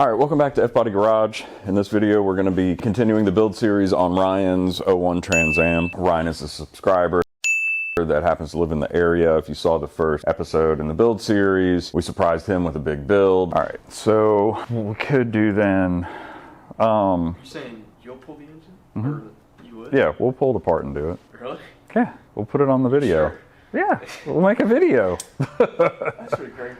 All right, welcome back to F-Body Garage. In this video, we're gonna be continuing the build series on Ryan's 01 Trans Am. Ryan is a subscriber that happens to live in the area. If you saw the first episode in the build series, we surprised him with a big build. All right, so what we could do then, You're saying you'll pull the engine? Or you would? yeah, we'll pull it apart and do it. Really? Yeah, we'll put it on the video. Sure. Yeah, we'll make a video. That's really crazy.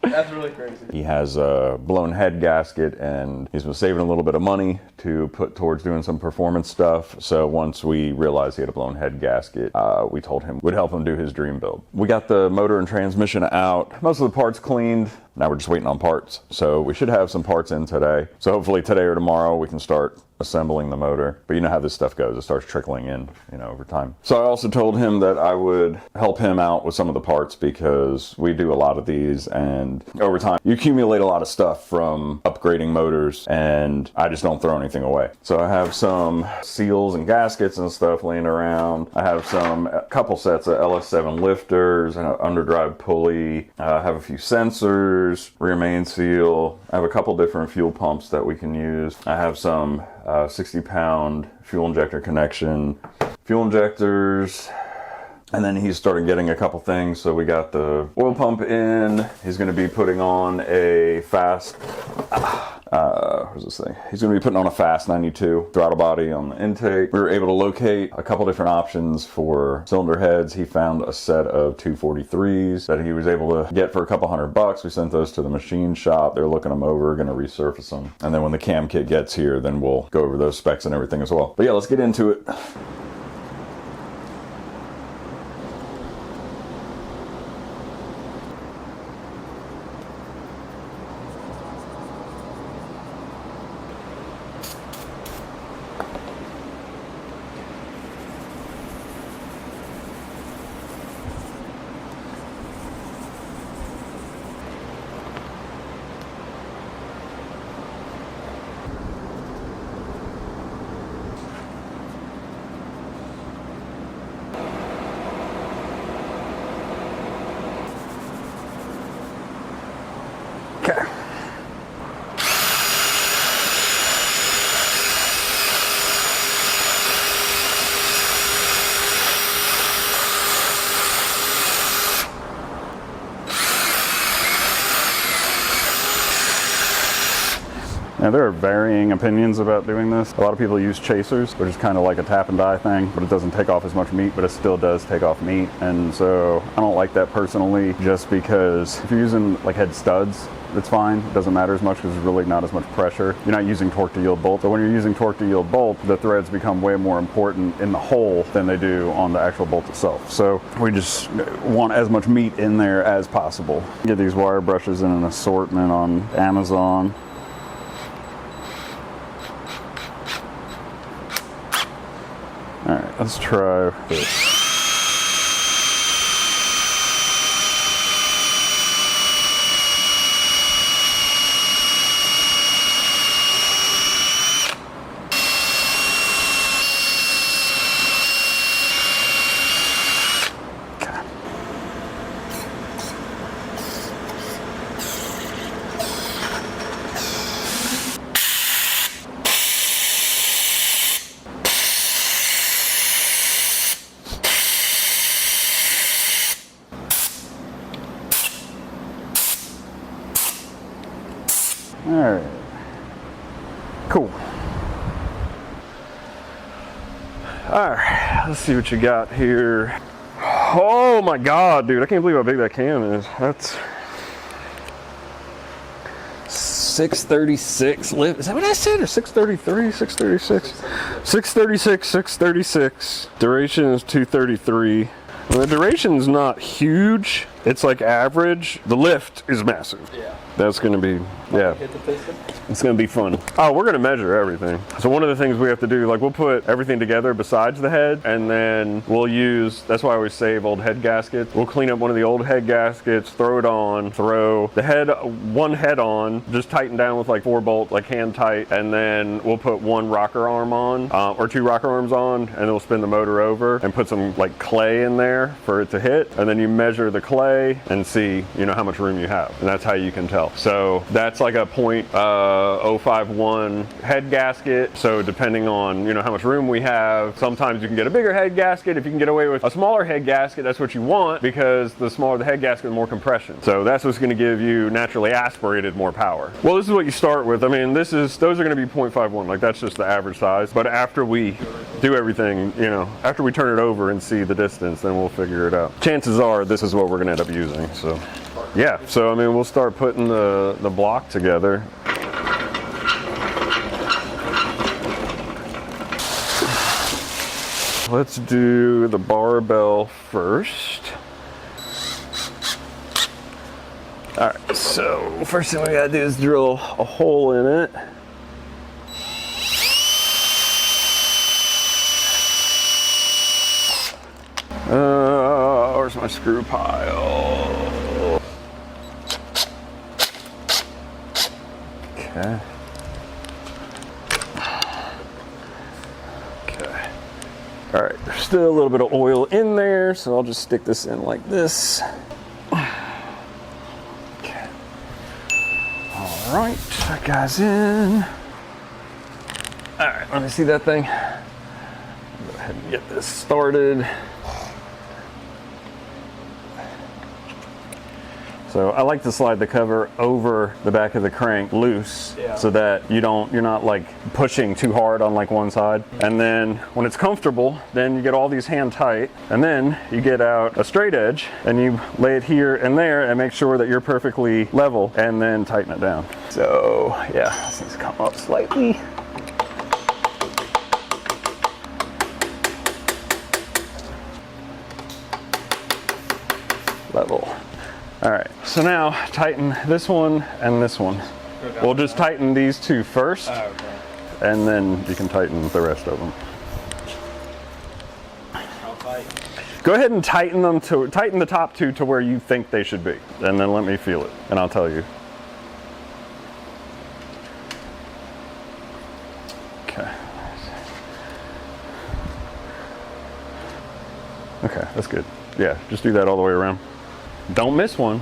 That's really crazy. He has a blown head gasket and he's been saving a little bit of money to put towards doing some performance stuff. So once we realized he had a blown head gasket, we told him we'd help him do his dream build. We got the motor and transmission out. Most of the parts cleaned. Now we're just waiting on parts. So we should have some parts in today. So hopefully today or tomorrow we can start assembling the motor. But you know how this stuff goes. It starts trickling in, over time. So I also told him that I would help him out with some of the parts because we do a lot of these, and over time you accumulate a lot of stuff from upgrading motors, and I just don't throw anything away. So I have some seals and gaskets and stuff laying around. I have a couple sets of LS7 lifters and an underdrive pulley. I have a few sensors, rear main seal. I have a couple different fuel pumps that we can use. I have some 60-pound fuel injector connection, fuel injectors, and then he's started getting a couple things. So we got the oil pump in. He's going to be putting on a fast, where's this thing? He's going to be putting on a fast 92 throttle body on the intake. We were able to locate a couple different options for cylinder heads. He found a set of 243s that he was able to get for a couple $100. We sent those to the machine shop. They're looking them over, going to resurface them. And then when the cam kit gets here, then we'll go over those specs and everything as well. But yeah, let's get into it. Okay. Now there are varying opinions about doing this. A lot of people use chasers, which is kind of like a tap and die thing, but it doesn't take off as much meat, but it still does take off meat. And so I don't like that personally, just because if you're using like head studs, it's fine. It doesn't matter as much because there's really not as much pressure. You're not using torque to yield bolt. But when you're using torque to yield bolt, the threads become way more important in the hole than they do on the actual bolt itself. So we just want as much meat in there as possible. Get these wire brushes in an assortment on Amazon. All right, let's try this. All right, cool. All right, let's see what you got here. Oh my God, dude, I can't believe how big that cam is. That's 636 lift. Is that what I said? Or 633, 636? 636, 636. Duration is 233. Well, the duration's not huge. It's like average. The lift is massive. Yeah. That's going to be, yeah. It's going to be fun. Oh, we're going to measure everything. So one of the things we have to do, like we'll put everything together besides the head, and then we'll use, that's why I always save old head gaskets. We'll clean up one of the old head gaskets, throw it on, throw the head, one head on, just tighten down with like 4 bolt, like hand tight, and then we'll put 1 rocker arm on, or 2 rocker arms on, and then we'll spin the motor over and put some like clay in there for it to hit. And then you measure the clay display and see, you know, how much room you have. And that's how you can tell. So that's like a .051 head gasket. So depending on, you know, how much room we have, sometimes you can get a bigger head gasket. If you can get away with a smaller head gasket, that's what you want, because the smaller the head gasket, the more compression. So that's what's going to give you naturally aspirated more power. Well, this is what you start with. I mean, those are going to be .51. Like, that's just the average size. But after we do everything, you know, after we turn it over and see the distance, then we'll figure it out. Chances are this is what we're going to end up using. So yeah, so I mean, we'll start putting the block together. Let's do the barbell first. All right, so first thing we gotta do is drill a hole in it. Where's my screw pile? Okay. Okay. All right, there's still a little bit of oil in there, so I'll just stick this in like this. Okay. All right, that guy's in. All right, let me see that thing. Go ahead and get this started. So I like to slide the cover over the back of the crank loose, so that you're not like pushing too hard on like one side. And then when it's comfortable, then you get all these hand tight, and then you get out a straight edge and you lay it here and there and make sure that you're perfectly level, and then tighten it down. So yeah, this needs to come up slightly. Level. All right, so now tighten this one and this one. We'll just tighten these two first, and then you can tighten the rest of them. How tight? Go ahead and tighten the top two to where you think they should be, and then let me feel it, and I'll tell you. Okay. Okay, that's good. Yeah, just do that all the way around. Don't miss one.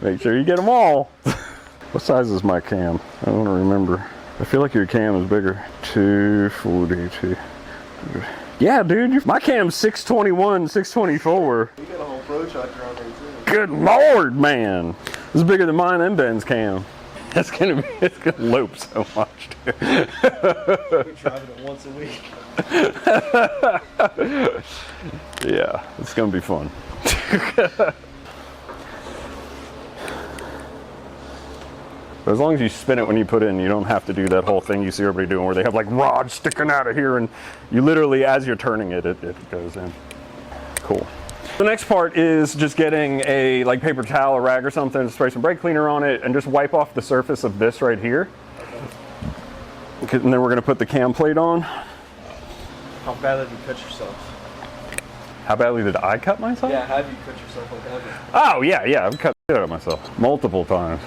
Make sure you get them all. What size is my cam? I don't remember. I feel like your cam is bigger. 242. Yeah, dude, my cam's 621, 624. You got a whole procharger on there too. Good Lord, man. This is bigger than mine and Ben's cam. It's gonna lope so much, dude. We're driving it once a week. Yeah, it's gonna be fun. But as long as you spin it when you put it in, you don't have to do that whole thing you see everybody doing where they have like rods sticking out of here, and you literally, as you're turning it, it goes in. Cool. The next part is just getting a like paper towel or rag or something, spray some brake cleaner on it, and just wipe off the surface of this right here. Okay, and then we're gonna put the cam plate on. How badly did you cut yourself? How badly did I cut myself? Yeah, have you cut yourself like ever? Oh yeah, I've cut the shit out of myself multiple times.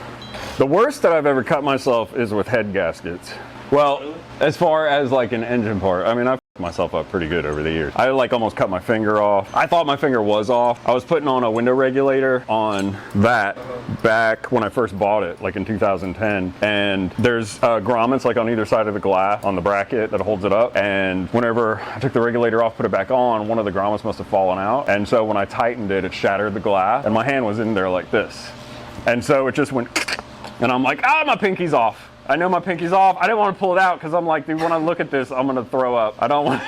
The worst that I've ever cut myself is with head gaskets. Well, really? As far as like an engine part, I mean, I've myself up pretty good over the years. I like almost cut my finger off. I thought my finger was off. I was putting on a window regulator on that back when I first bought it, like in 2010. And there's grommets like on either side of the glass on the bracket that holds it up. And whenever I took the regulator off, put it back on, one of the grommets must have fallen out. And so when I tightened it, it shattered the glass, and my hand was in there like this. And so it just went, and I'm like, my pinky's off. I know my pinky's off. I didn't want to pull it out because I'm like, dude, when I look at this, I'm going to throw up. I don't want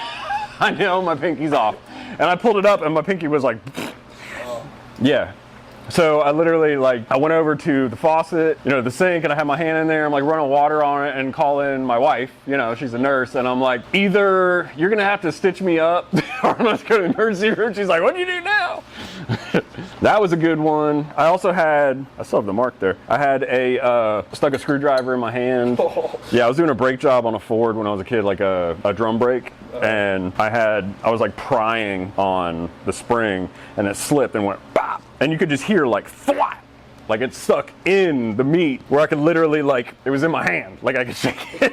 I know my pinky's off. And I pulled it up and my pinky was like, yeah. So I literally I went over to the faucet, the sink, and I had my hand in there. I'm like running water on it and calling my wife, she's a nurse. And I'm like, either you're going to have to stitch me up or I'm going to go to the emergency room. She's like, what do you do now? That was a good one. I still have the mark there. I had stuck a screwdriver in my hand. Yeah, I was doing a brake job on a Ford when I was a kid, like a drum brake. And I was like prying on the spring and it slipped and went bop. And you could just hear like thwat. Like it stuck in the meat where I could literally it was in my hand. Like I could shake it.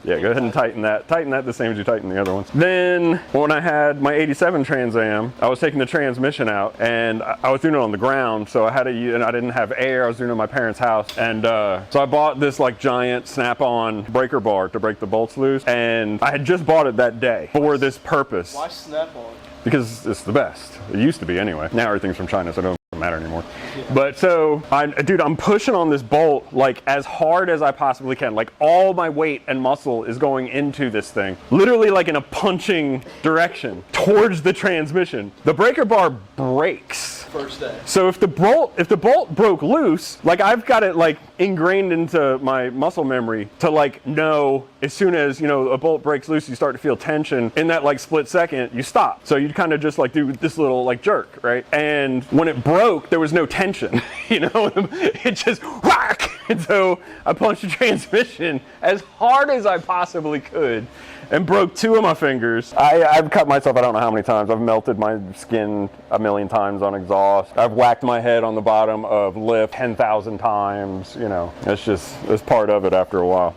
Yeah, go ahead and tighten that. Tighten that the same as you tighten the other ones. Then when I had my 87 Trans Am, I was taking the transmission out and I was doing it on the ground. So I had to, and I didn't have air. I was doing it in my parents' house. And so I bought this like giant snap-on breaker bar to break the bolts loose. And I had just bought it that day for this purpose. Why snap-on? Because it's the best. It used to be anyway. Now everything's from China, so it doesn't matter anymore. Yeah. But so, dude, I'm pushing on this bolt like as hard as I possibly can. Like all my weight and muscle is going into this thing. Literally like in a punching direction towards the transmission. The breaker bar breaks. First day. So if the bolt broke loose, like I've got it like ingrained into my muscle memory to like know as soon as, you know, a bolt breaks loose, you start to feel tension. In that like split second, you stop. So you kind of just like do this little like jerk, right? And when it broke, there was no tension, you know? It just whack! And so I punched the transmission as hard as I possibly could and broke 2 of my fingers. I've cut myself, I don't know how many times. I've melted my skin a million times on exhaust. I've whacked my head on the bottom of lift 10,000 times, you know. It's part of it after a while.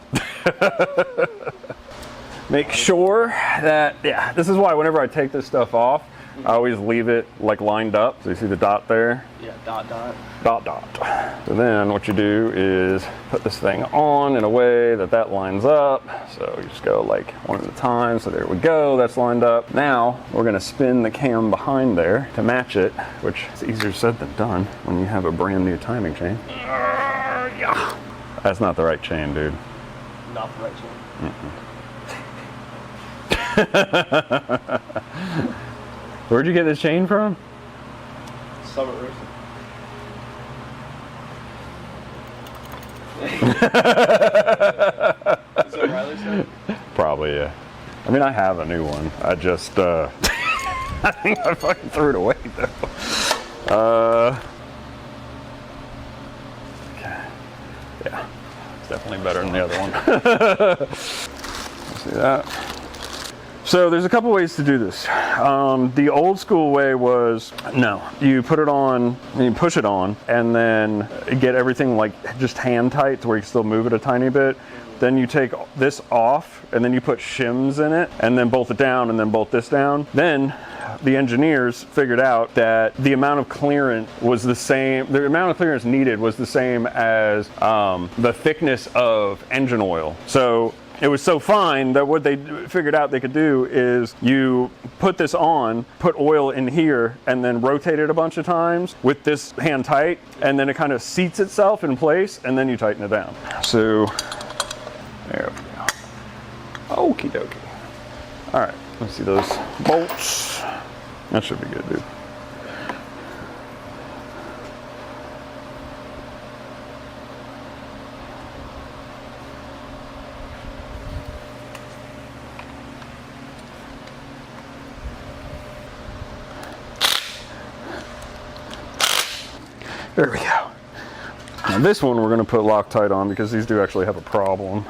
Make sure that, yeah, this is why whenever I take this stuff off, I always leave it like lined up. So you see the dot there? Yeah, dot, dot. Dot, dot. So then what you do is put this thing on in a way that that lines up. So you just go like one at a time. So there we go, that's lined up. Now we're gonna spin the cam behind there to match it, which is easier said than done when you have a brand new timing chain. Yeah. That's not the right chain, dude. Not the right chain. Where'd you get this chain from? Summit Racing. Is that Riley's chain? Probably, yeah. I mean, I have a new one. I just, I think I fucking threw it away though. Okay. Yeah, it's definitely better than the other one. See that? So there's a couple ways to do this. The old school way was, no, you put it on, you push it on, and then get everything like just hand tight to where you can still move it a tiny bit. Then you take this off, and then you put shims in it, and then bolt it down, and then bolt this down. Then the engineers figured out that the amount of clearance was the same, the amount of clearance needed was the same as the thickness of engine oil. So it was so fine that what they figured out they could do is you put this on, put oil in here, and then rotate it a bunch of times with this hand tight, and then it kind of seats itself in place, and then you tighten it down. So, there we go. Okie dokie. All right, let's see those bolts. That should be good, dude. There we go. Now this one we're going to put Loctite on because these do actually have a problem.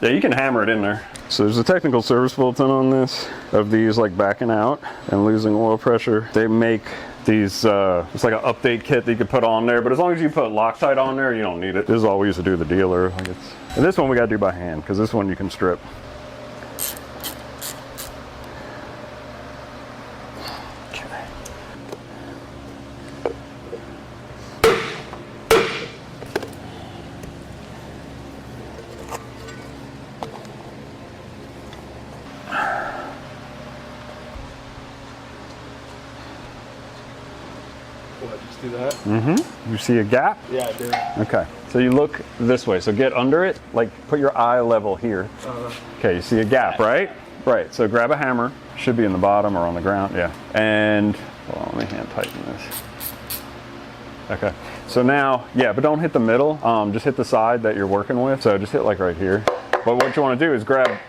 Yeah, you can hammer it in there. So there's a technical service bulletin on this of these like backing out and losing oil pressure. They make these, it's like an update kit that you can put on there, but as long as you put Loctite on there, you don't need it. This is all we used to do the dealer. Like and this one we got to do by hand because this one you can strip. Do that? Mm-hmm. You see a gap? Yeah, I do. Okay. So you look this way. So get under it. Like put your eye level here. Okay. You see a gap, right? Right. So grab a hammer. Should be in the bottom or on the ground. Yeah. And hold on, let me hand tighten this. Okay. So now, yeah, but don't hit the middle. Just hit the side that you're working with. So just hit like right here. But what you want to do is grab.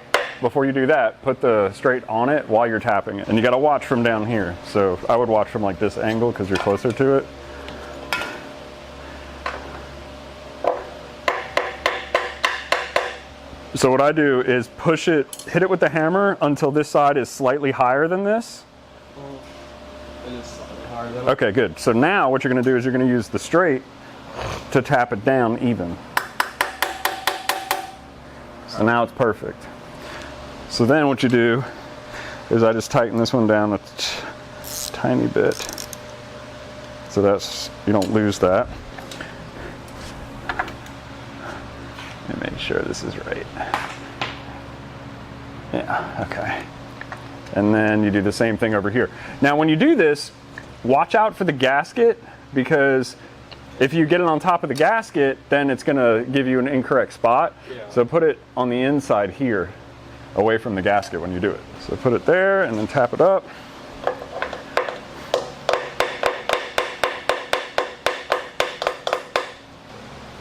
Before you do that, put the straight on it while you're tapping it. And you got to watch from down here. So I would watch from like this angle because you're closer to it. So what I do is push it, hit it with the hammer until this side is slightly higher than this. It is slightly higher than Okay, good. So now what you're going to do is you're going to use the straight to tap it down even. So now it's perfect. So then what you do is I just tighten this one down a tiny bit. So that's, you don't lose that. Let me make sure this is right. Yeah, okay. And then you do the same thing over here. Now when you do this, watch out for the gasket, because if you get it on top of the gasket, then it's gonna give you an incorrect spot. Yeah. So put it on the inside here, away from the gasket when you do it. So put it there and then tap it up.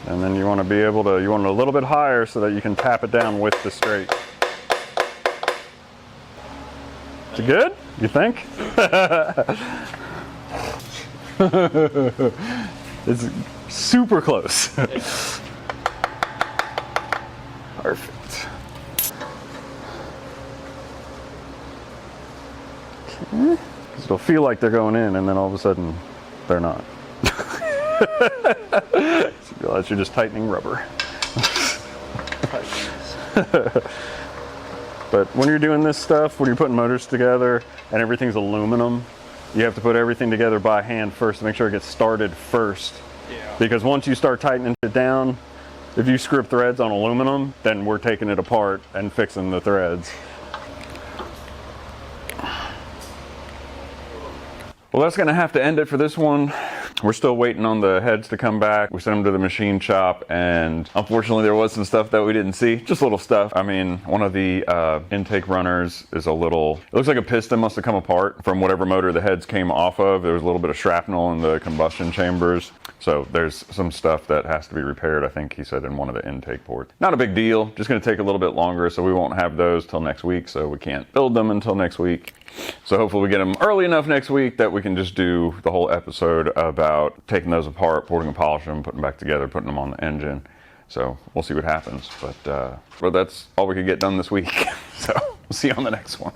And then you want to be able to, you want it a little bit higher so that you can tap it down with the straight. Is it good? You think? It's super close. Perfect. Okay. It'll feel like they're going in, and then all of a sudden, they're not. So you realize you're just tightening rubber. But when you're doing this stuff, when you're putting motors together and everything's aluminum, you have to put everything together by hand first to make sure it gets started first. Yeah. Because once you start tightening it down, if you screw up threads on aluminum, then we're taking it apart and fixing the threads. Well, that's gonna have to end it for this one. We're still waiting on the heads to come back. We sent them to the machine shop, and unfortunately there was some stuff that we didn't see. Just little stuff. I mean, one of the intake runners is a little, it looks like a piston must have come apart from whatever motor the heads came off of. There was a little bit of shrapnel in the combustion chambers. So there's some stuff that has to be repaired, I think he said, in one of the intake ports. Not a big deal, just gonna take a little bit longer, so we won't have those till next week, so we can't build them until next week. So hopefully we get them early enough next week that we can just do the whole episode about taking those apart, porting and polishing them, putting them back together, putting them on the engine. So we'll see what happens, but that's all we could get done this week. So we'll see you on the next one.